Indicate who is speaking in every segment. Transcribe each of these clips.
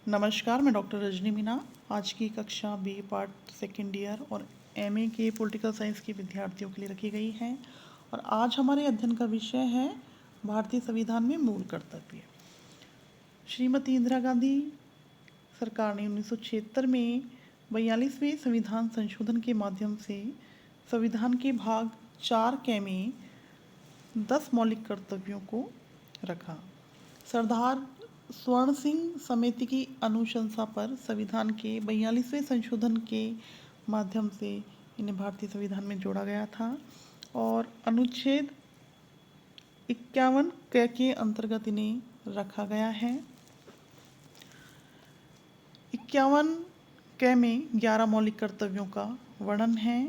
Speaker 1: नमस्कार, मैं डॉक्टर रजनी मीना। आज की कक्षा बी पार्ट सेकेंड ईयर और एमए के पॉलिटिकल साइंस के विद्यार्थियों के लिए रखी गई है और आज हमारे अध्ययन का विषय है भारतीय संविधान में मूल कर्तव्य। श्रीमती इंदिरा गांधी सरकार ने 1976 में 42वें संविधान संशोधन के माध्यम से संविधान के भाग 4 के में 10 मौलिक कर्तव्यों को रखा। सरदार स्वर्ण सिंह समिति की अनुशंसा पर संविधान के 42वें संशोधन के माध्यम से इन्हें भारतीय संविधान में जोड़ा गया था और अनुच्छेद 51 के अंतर्गत इन्हें रखा गया है। 51 क में 11 मौलिक कर्तव्यों का वर्णन है।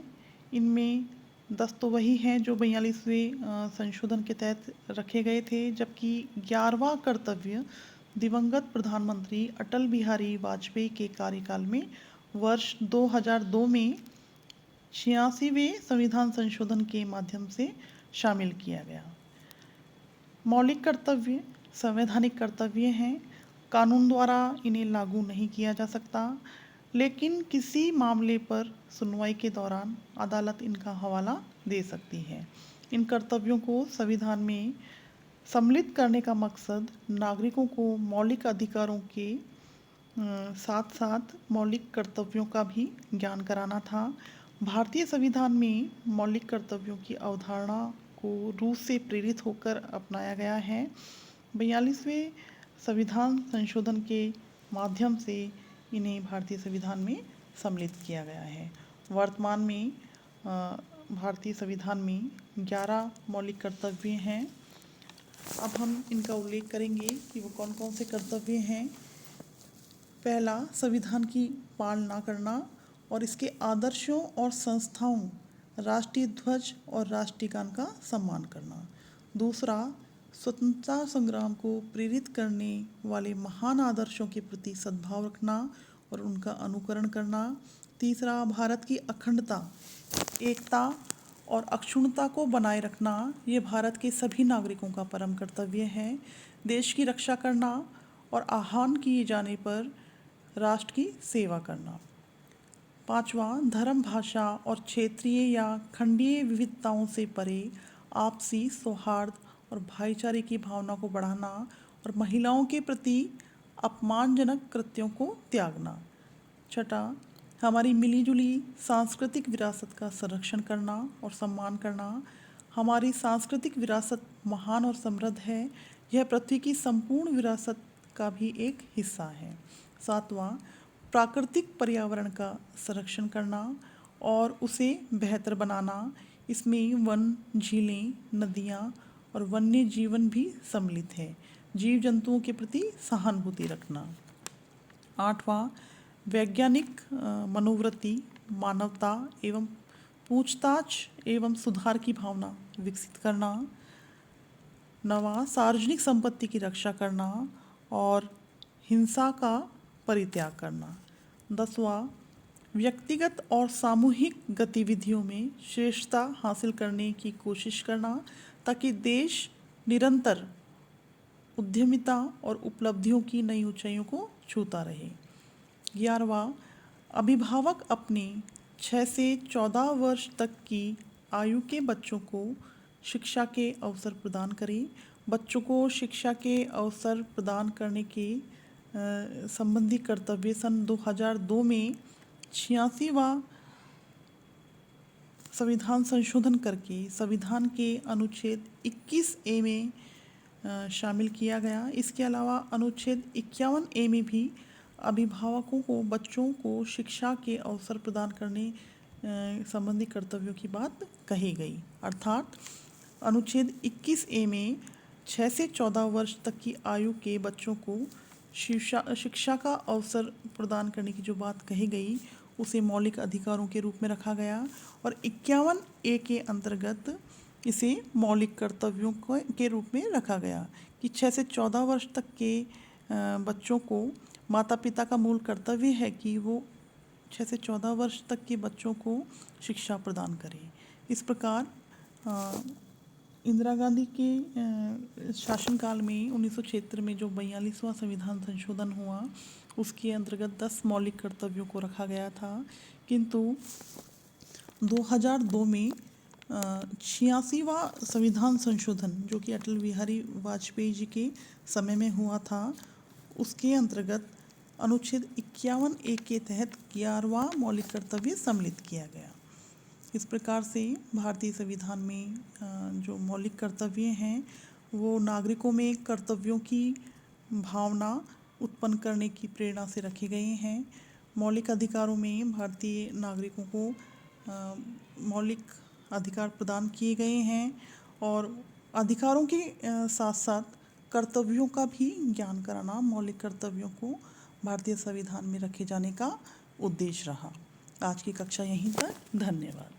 Speaker 1: इनमें 10 तो वही हैं जो 42वें संशोधन के तहत रखे गए थे, जबकि 11वां कर्तव्य दिवंगत प्रधानमंत्री अटल बिहारी वाजपेयी के कार्यकाल में वर्ष 2002 में 86वें संविधान संशोधन के माध्यम से शामिल किया गया। मौलिक कर्तव्य संवैधानिक कर्तव्य हैं। कानून द्वारा इन्हें लागू नहीं किया जा सकता, लेकिन किसी मामले पर सुनवाई के दौरान अदालत इनका हवाला दे सकती है। इन कर्तव्यों को संविधान में सम्मिलित करने का मकसद नागरिकों को मौलिक अधिकारों के साथ साथ मौलिक कर्तव्यों का भी ज्ञान कराना था। भारतीय संविधान में मौलिक कर्तव्यों की अवधारणा को रूस से प्रेरित होकर अपनाया गया है। 42वें संविधान संशोधन के माध्यम से इन्हें भारतीय संविधान में सम्मिलित किया गया है। वर्तमान में भारतीय संविधान में 11 मौलिक कर्तव्य हैं। अब हम इनका उल्लेख करेंगे कि वो कौन कौन से कर्तव्य हैं। पहला, संविधान की पालना करना और इसके आदर्शों और संस्थाओं, राष्ट्रीय ध्वज और राष्ट्रीय गान का सम्मान करना। दूसरा, स्वतंत्रता संग्राम को प्रेरित करने वाले महान आदर्शों के प्रति सद्भाव रखना और उनका अनुकरण करना। तीसरा, भारत की अखंडता, एकता और अक्षुण्णता को बनाए रखना ये भारत के सभी नागरिकों का परम कर्तव्य है। देश की रक्षा करना और आह्वान किए जाने पर राष्ट्र की सेवा करना। पांचवा, धर्म, भाषा और क्षेत्रीय या खंडीय विविधताओं से परे आपसी सौहार्द और भाईचारे की भावना को बढ़ाना और महिलाओं के प्रति अपमानजनक कृत्यों को त्यागना। छठा, हमारी मिलीजुली सांस्कृतिक विरासत का संरक्षण करना और सम्मान करना। हमारी सांस्कृतिक विरासत महान और समृद्ध है। यह पृथ्वी की संपूर्ण विरासत का भी एक हिस्सा है। सातवां, प्राकृतिक पर्यावरण का संरक्षण करना और उसे बेहतर बनाना। इसमें वन, झीलें, नदियाँ और वन्य जीवन भी सम्मिलित है। जीव जंतुओं के प्रति सहानुभूति रखना। आठवां, वैज्ञानिक मनोवृत्ति, मानवता एवं पूछताछ एवं सुधार की भावना विकसित करना। नवां, सार्वजनिक संपत्ति की रक्षा करना और हिंसा का परित्याग करना। 10वां, व्यक्तिगत और सामूहिक गतिविधियों में श्रेष्ठता हासिल करने की कोशिश करना ताकि देश निरंतर उद्यमिता और उपलब्धियों की नई ऊंचाइयों को छूता रहे। 11वां, अभिभावक अपने 6 से 14 वर्ष तक की आयु के बच्चों को शिक्षा के अवसर प्रदान करें। बच्चों को शिक्षा के अवसर प्रदान करने के संबंधी कर्तव्य सन 2002 में 86वां संविधान संशोधन करके संविधान के अनुच्छेद 21A में शामिल किया गया। इसके अलावा अनुच्छेद 51A में भी अभिभावकों को बच्चों को शिक्षा के अवसर प्रदान करने संबंधी कर्तव्यों की बात कही गई। अर्थात अनुच्छेद 21A में 6 से 14 वर्ष तक की आयु के बच्चों को शिक्षा का अवसर प्रदान करने की जो बात कही गई उसे मौलिक अधिकारों के रूप में रखा गया और 51A के अंतर्गत इसे मौलिक कर्तव्यों के रूप में रखा गया कि 6 से 14 वर्ष तक के बच्चों को माता पिता का मूल कर्तव्य है कि वो 6 से 14 वर्ष तक के बच्चों को शिक्षा प्रदान करें। इस प्रकार इंदिरा गांधी के शासनकाल में 1976 में जो 42वां संविधान संशोधन हुआ, उसके अंतर्गत 10 मौलिक कर्तव्यों को रखा गया था, किंतु 2002 में 86वां संविधान संशोधन जो कि अटल बिहारी वाजपेयी जी के समय में हुआ था, उसके अंतर्गत अनुच्छेद 51(a) के तहत 11वां मौलिक कर्तव्य सम्मिलित किया गया। इस प्रकार से भारतीय संविधान में जो मौलिक कर्तव्य हैं वो नागरिकों में कर्तव्यों की भावना उत्पन्न करने की प्रेरणा से रखे गए हैं। मौलिक अधिकारों में भारतीय नागरिकों को मौलिक अधिकार प्रदान किए गए हैं और अधिकारों के साथ साथ कर्तव्यों का भी ज्ञान कराना मौलिक कर्तव्यों को भारतीय संविधान में रखे जाने का उद्देश्य रहा। आज की कक्षा यहीं तक। धन्यवाद।